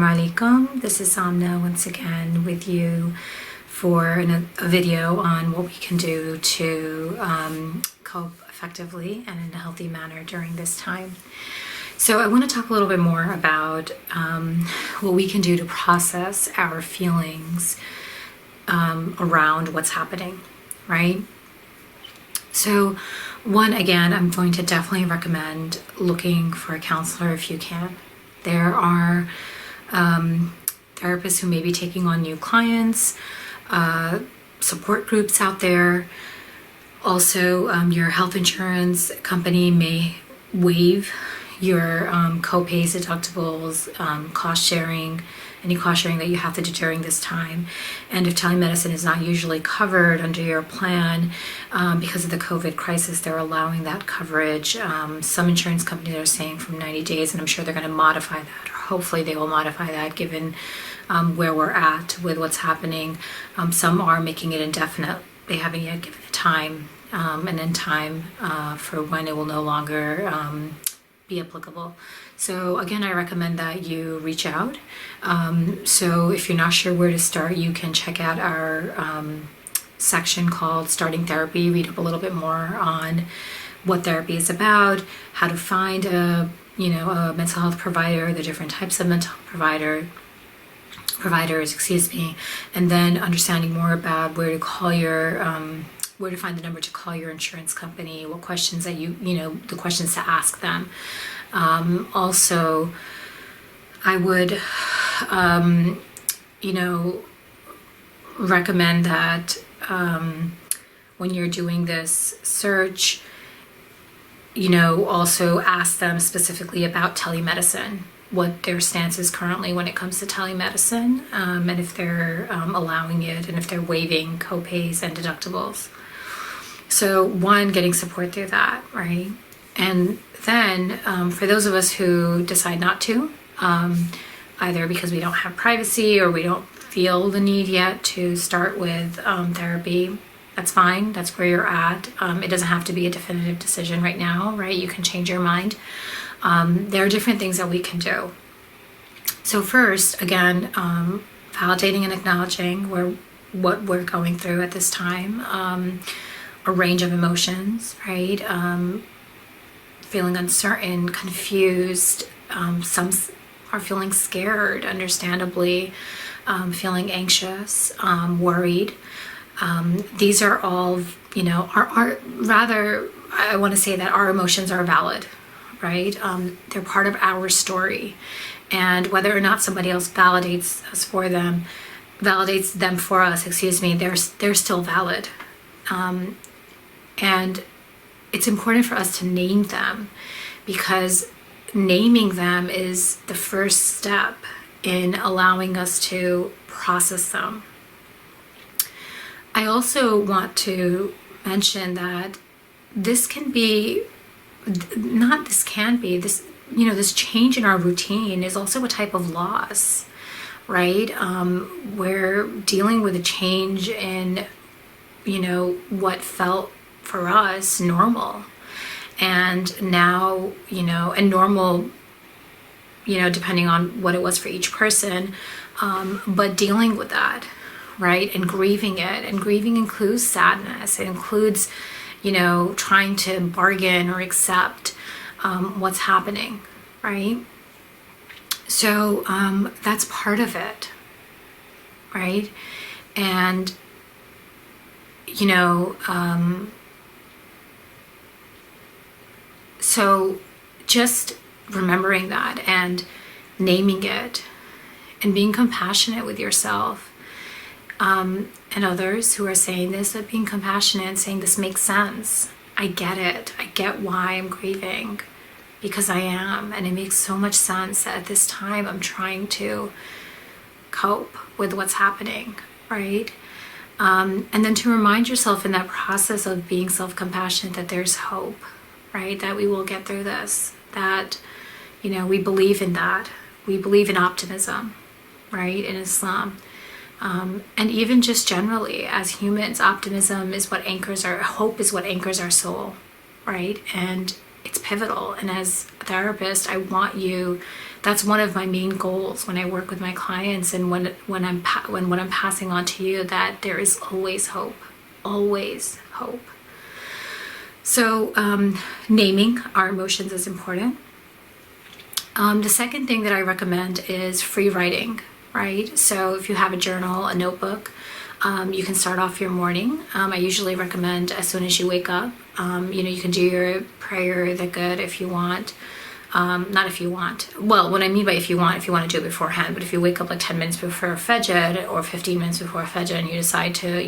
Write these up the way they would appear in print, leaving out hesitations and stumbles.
Alaikum. This is Amna once again with you for a video on what we can do to cope effectively and in a healthy manner during this time. So I want to talk a little bit more about what we can do to process our feelings around what's happening, right? So one, again, I'm going to definitely recommend looking for a counselor if you can. There are therapists who may be taking on new clients, support groups out there. Also, your health insurance company may waive your co-pays, deductibles, cost sharing, any cost sharing that you have to do during this time. And if telemedicine is not usually covered under your plan because of the COVID crisis, they're allowing that coverage. Some insurance companies are saying from 90 days, and I'm sure they're going to modify that, or hopefully they will modify that given where we're at with what's happening. Some are making it indefinite. They haven't yet given a time, an end time for when it will no longer be applicable. So again, I recommend that you reach out. So if you're not sure where to start, you can check out our section called Starting Therapy, read up a little bit more on what therapy is about, how to find a mental health provider, the different types of mental health providers, and then understanding more about where to call your where to find the number to call your insurance company, what questions that the questions to ask them. Also, I would, recommend that when you're doing this search, also ask them specifically about telemedicine, what their stance is currently when it comes to telemedicine, and if they're allowing it, and if they're waiving co-pays and deductibles. So one, getting support through that, right? And then for those of us who decide not to, either because we don't have privacy or we don't feel the need yet to start with therapy, that's fine. That's where you're at. It doesn't have to be a definitive decision right now, right? You can change your mind. There are different things that we can do. So first, again, validating and acknowledging what we're going through at this time, a range of emotions, right? Feeling uncertain, confused. Some are feeling scared, understandably, feeling anxious, worried. These are all, I want to say that our emotions are valid, right? They're part of our story. And whether or not somebody else validates them for us, they're still valid. And it's important for us to name them, because naming them is the first step in allowing us to process them. I also want to mention that this change in our routine is also a type of loss, right? We're dealing with a change in, what felt for us normal. And now, and normal, depending on what it was for each person, but dealing with that, right? And grieving it. And grieving includes sadness. It includes, trying to bargain or accept what's happening, right? So that's part of it, right? And, so just remembering that and naming it and being compassionate with yourself and others who are saying this, but being compassionate and saying this makes sense. I get it. I get why I'm grieving, because I am. And it makes so much sense that at this time I'm trying to cope with what's happening, right? And then to remind yourself in that process of being self-compassionate that there's hope, right? That we will get through this, that, we believe in that. We believe in optimism, right? In Islam. And even just generally as humans, optimism is what anchors hope is what anchors our soul, right? And it's pivotal. And as a therapist, I want you, that's one of my main goals when I work with my clients, and when I'm passing on to you, that there is always hope, always hope. So naming our emotions is important. The second thing that I recommend is free writing, right? So if you have a journal, a notebook, you can start off your morning. I usually recommend as soon as you wake up. You can do your prayer, the good, if you want. Not if you want. Well, what I mean by if you want to do it beforehand. But if you wake up like 10 minutes before Fajr or 15 minutes before Fajr, and you decide to,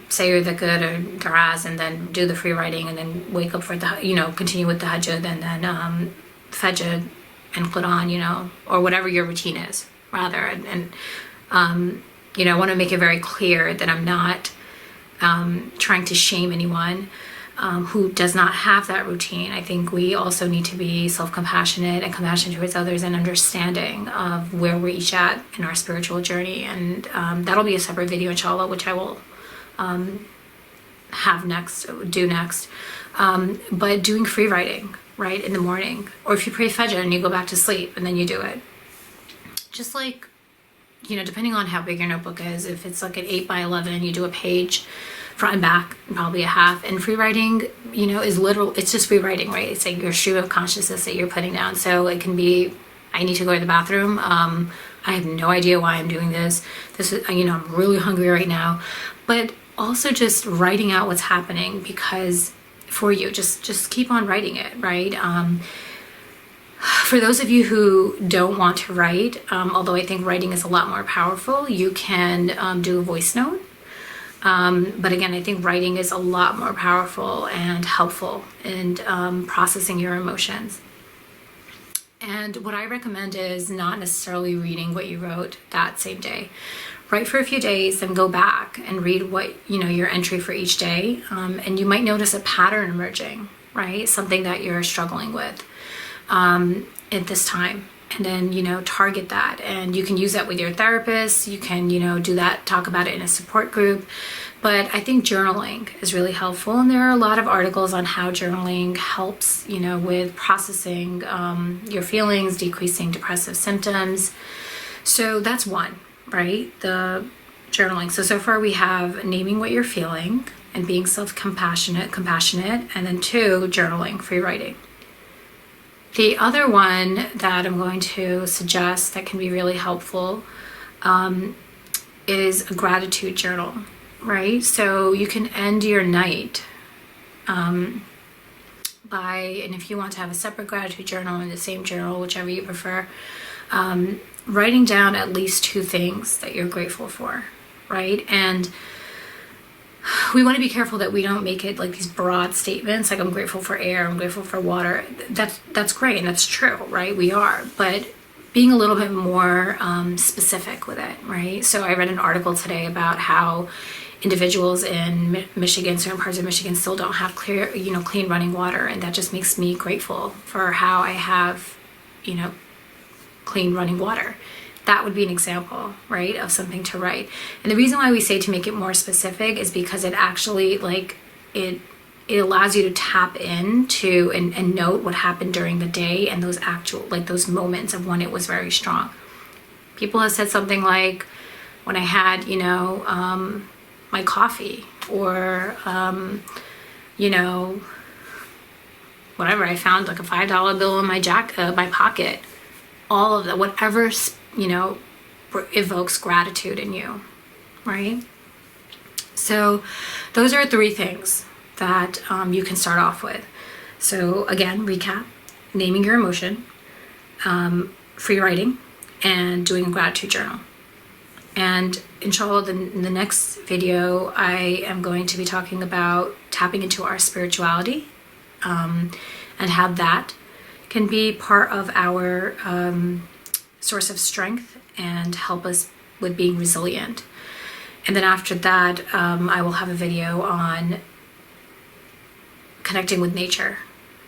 say your the good or du'as, and then do the free writing, and then wake up for the, continue with the hajjud, and then Fajr and Quran, or whatever your routine is, rather. And I want to make it very clear that I'm not trying to shame anyone who does not have that routine. I think we also need to be self-compassionate and compassionate towards others, and understanding of where we're each at in our spiritual journey. And that'll be a separate video, inshallah, which I will do next. But doing free writing, right, in the morning, or if you pray Fajr and you go back to sleep and then you do it, just like, depending on how big your notebook is, if it's like an 8x11, you do a page front and back, and probably a half. And free writing, is literal, it's just free writing, right? It's like your stream of consciousness that you're putting down. So it can be, I need to go to the bathroom. I have no idea why I'm doing this. This is, I'm really hungry right now. But also just writing out what's happening, because for you, just keep on writing it, right? For those of you who don't want to write, although I think writing is a lot more powerful, you can do a voice note. But again, I think writing is a lot more powerful and helpful in processing your emotions. And what I recommend is not necessarily reading what you wrote that same day. Write for a few days, then go back and read what, your entry for each day. And you might notice a pattern emerging, right? Something that you're struggling with at this time. And then, target that. And you can use that with your therapist. You can, do that, talk about it in a support group. But I think journaling is really helpful. And there are a lot of articles on how journaling helps, with processing your feelings, decreasing depressive symptoms. So that's one, right? The journaling. So far we have naming what you're feeling and being compassionate, and then 2, journaling, free writing. The other one that I'm going to suggest that can be really helpful is a gratitude journal, right? So you can end your night and if you want to have a separate gratitude journal in the same journal, whichever you prefer, writing down at least 2 things that you're grateful for, right? And we want to be careful that we don't make it like these broad statements, like I'm grateful for air, I'm grateful for water. That's great, and that's true, right? We are, but being a little bit more specific with it, right? So I read an article today about how individuals in Michigan, certain parts of Michigan, still don't have clean running water, and that just makes me grateful for how I have, clean running water. That would be an example, right, of something to write. And the reason why we say to make it more specific is because it actually, it allows you to tap into and note what happened during the day, and those those moments of when it was very strong. People have said something like, when I had, my coffee, or, whatever, I found like a $5 bill in my pocket. All of that, whatever, evokes gratitude in you, right? So those are 3 things that you can start off with. So again, recap: naming your emotion, free writing, and doing a gratitude journal. And inshallah, in the next video, I am going to be talking about tapping into our spirituality, and how that can be part of our source of strength and help us with being resilient. And then after that, I will have a video on connecting with nature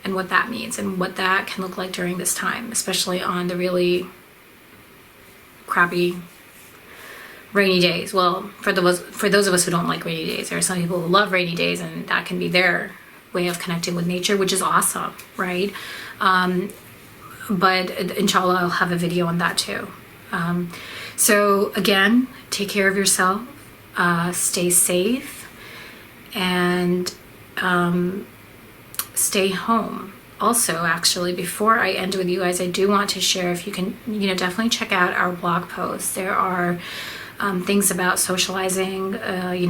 and what that means and what that can look like during this time, especially on the really crappy rainy days. Well, for those of us who don't like rainy days, there are some people who love rainy days, and that can be their way of connecting with nature, which is awesome, right? But inshallah, I'll have a video on that too. So again, take care of yourself, stay safe, and stay home. Also, actually, before I end with you guys, I do want to share, if you can, definitely check out our blog posts. There are things about socializing,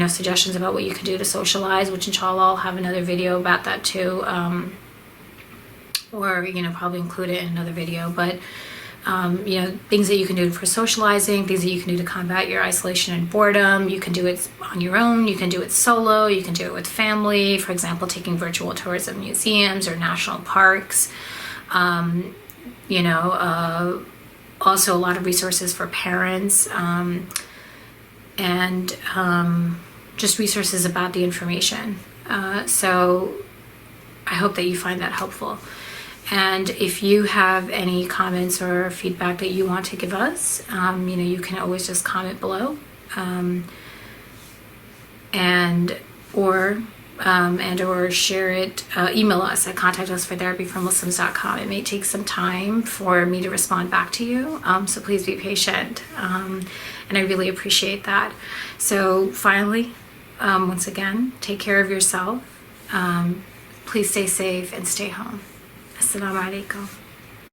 suggestions about what you can do to socialize, which inshallah I'll have another video about that too, or probably include it in another video. But things that you can do for socializing, things that you can do to combat your isolation and boredom. You can do it on your own, you can do it solo, you can do it with family. For example, taking virtual tours of museums or national parks. Also a lot of resources for parents, and just resources about the information. So I hope that you find that helpful. And if you have any comments or feedback that you want to give us, you can always just comment below, or share it, email us at contactusfortherapyformuslims.com. It may take some time for me to respond back to you, so please be patient, and I really appreciate that. So finally, once again, take care of yourself, please stay safe and stay home. Assalamu alaikum.